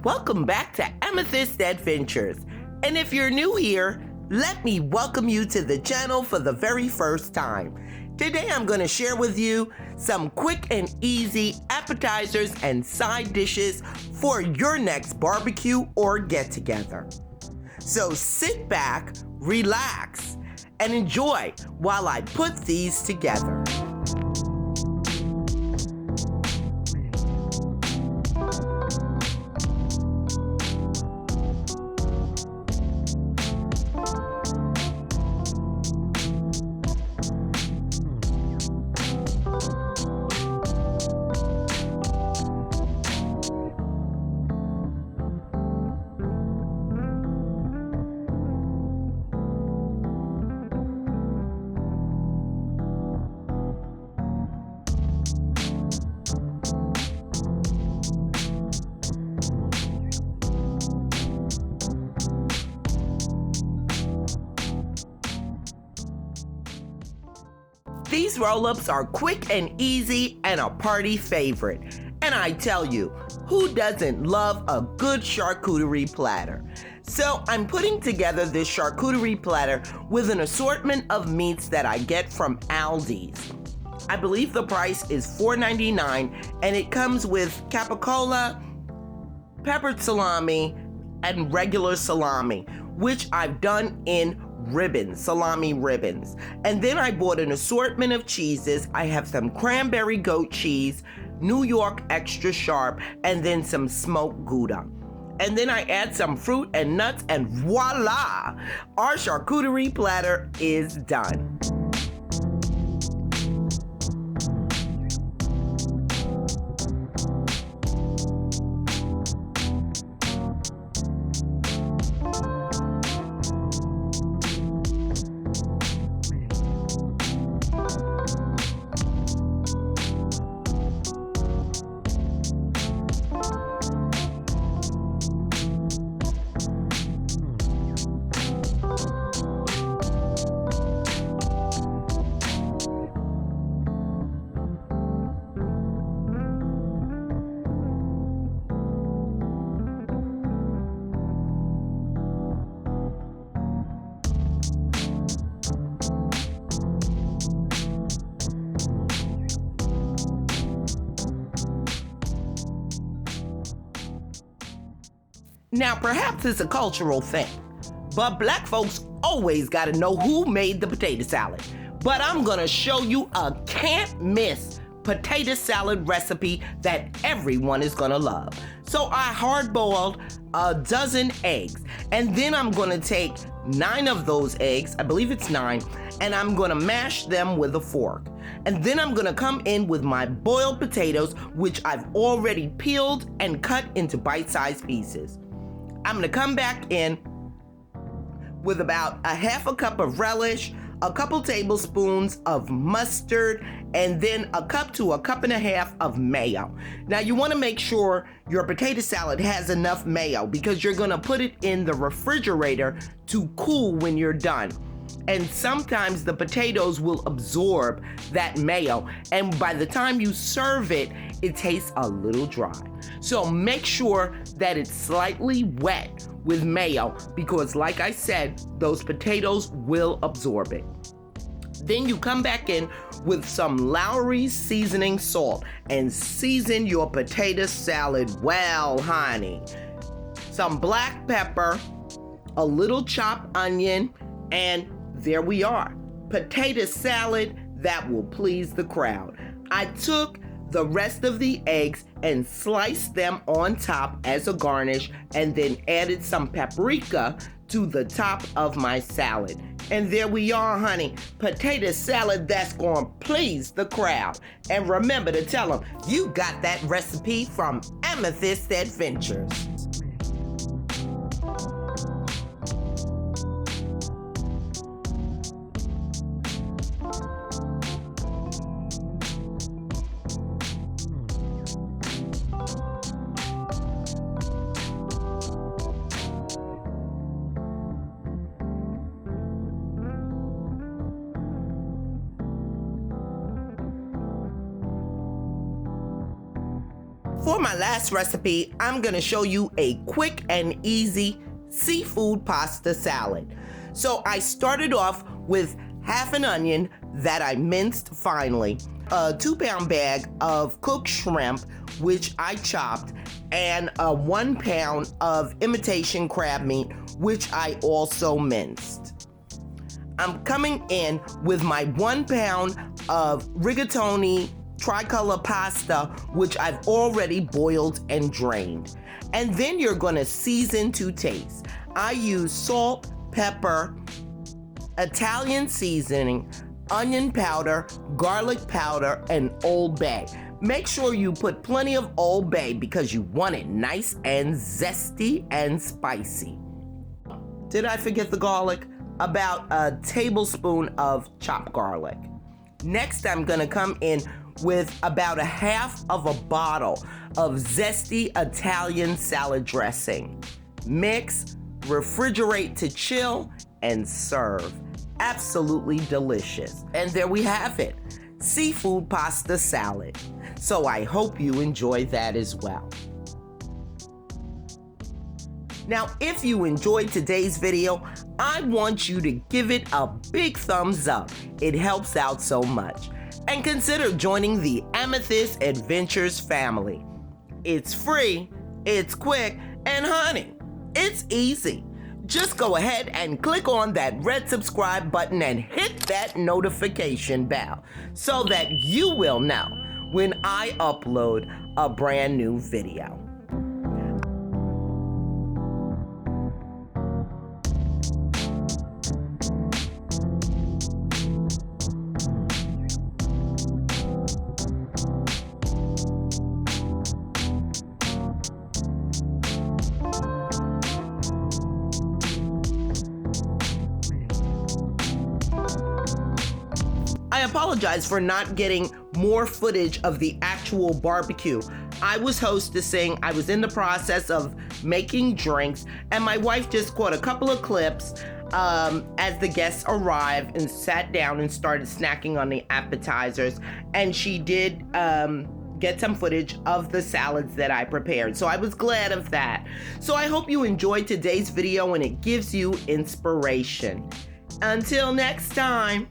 Welcome back to Amethyst Adventures. And if you're new here, let me welcome you to the channel for the very first time. Today I'm going to share with you some quick and easy appetizers and side dishes for your next barbecue or get-together. So sit back, relax, and enjoy while I put these together. These roll-ups are quick and easy and a party favorite. And I tell you, who doesn't love a good charcuterie platter? So I'm putting together this charcuterie platter with an assortment of meats that I get from Aldi's. I believe the price is $4.99 and it comes with capicola, peppered salami, and regular salami, which I've done in ribbons, salami ribbons. And then I bought an assortment of cheeses. I have some cranberry goat cheese, New York extra sharp, and then some smoked Gouda. And then I add some fruit and nuts, and voila! Our charcuterie platter is done. Now, perhaps it's a cultural thing, but black folks always gotta know who made the potato salad. But I'm gonna show you a can't miss potato salad recipe that everyone is gonna love. So I hard boiled a dozen eggs, and then I'm gonna take 9 of those eggs, I believe it's 9, and I'm gonna mash them with a fork. And then I'm gonna come in with my boiled potatoes, which I've already peeled and cut into bite-sized pieces. I'm gonna come back in with about a half a cup of relish, a couple tablespoons of mustard, and then a cup to a cup and a half of mayo. Now you wanna make sure your potato salad has enough mayo because you're gonna put it in the refrigerator to cool when you're done. And sometimes the potatoes will absorb that mayo, and by the time you serve it, it tastes a little dry. So make sure that it's slightly wet with mayo because, like I said, those potatoes will absorb it. Then you come back in with some Lowry's seasoning salt and season your potato salad well, honey. Some black pepper, a little chopped onion, and there we are. Potato salad that will please the crowd. I took the rest of the eggs and sliced them on top as a garnish and then added some paprika to the top of my salad. And there we are, honey. Potato salad that's going to please the crowd. And remember to tell them you got that recipe from Amethyst Adventures. For my last recipe, I'm gonna show you a quick and easy seafood pasta salad. So I started off with half an onion that I minced finely, a 2-pound bag of cooked shrimp, which I chopped, and a 1 pound of imitation crab meat, which I also minced. I'm coming in with my 1 pound of rigatoni tricolor pasta, which I've already boiled and drained. And then you're gonna season to taste. I use salt, pepper, Italian seasoning, onion powder, garlic powder, and Old Bay. Make sure you put plenty of Old Bay because you want it nice and zesty and spicy. Did I forget the garlic? About a tablespoon of chopped garlic. Next, I'm gonna come in with about a half of a bottle of zesty Italian salad dressing. Mix, refrigerate to chill, and serve. Absolutely delicious. And there we have it, seafood pasta salad. So I hope you enjoy that as well. Now, if you enjoyed today's video, I want you to give it a big thumbs up. It helps out so much. And consider joining the Amethyst Adventures family. It's free, it's quick, and honey, it's easy. Just go ahead and click on that red subscribe button and hit that notification bell so that you will know when I upload a brand new video. I apologize for not getting more footage of the actual barbecue. I was hostessing, I was in the process of making drinks, and my wife just caught a couple of clips as the guests arrived and sat down and started snacking on the appetizers, and she did get some footage of the salads that I prepared. So I was glad of that. So I hope you enjoyed today's video and it gives you inspiration. Until next time.